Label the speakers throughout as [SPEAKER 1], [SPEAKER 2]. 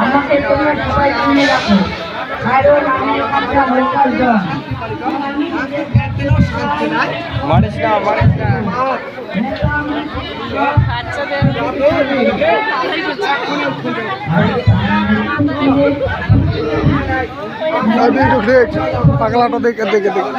[SPEAKER 1] আমাকে তোমরা সবাই চিনে রাখো, কারণ আমি একটা লোকাল জন।
[SPEAKER 2] মারিস না পাগলাটা দেখে দেখে দেখে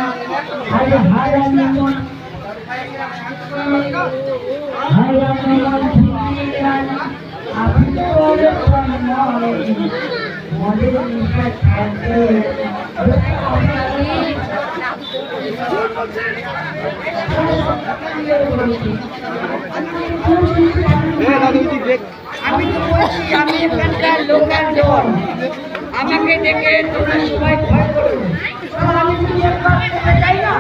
[SPEAKER 1] আমি তো বলছি আমি এখানকার লোকাল জন, আমাকে দেখে তোমরা সবাই ভয় করো। আমি নিজের কাজ করতে চাই না,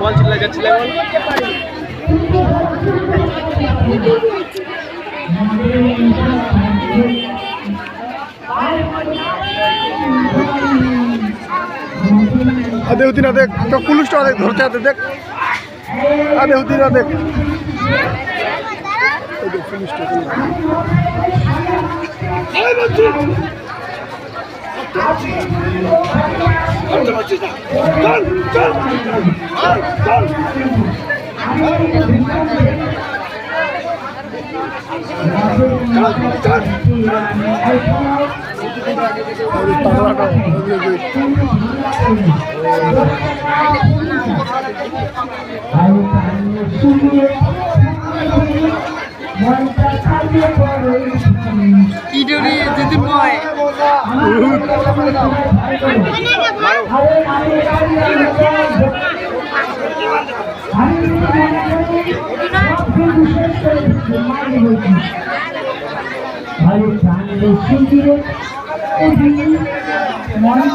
[SPEAKER 2] বল চিল্লা যাচ্ছিলে বল
[SPEAKER 3] আদে উদিনা দেখ তো পুলিশটা দেখ ধরতে আতে দেখ আদে উদিনা দেখ এই দেখ পুলিশটা এই বাচ্চা চল চল চল
[SPEAKER 1] ভালো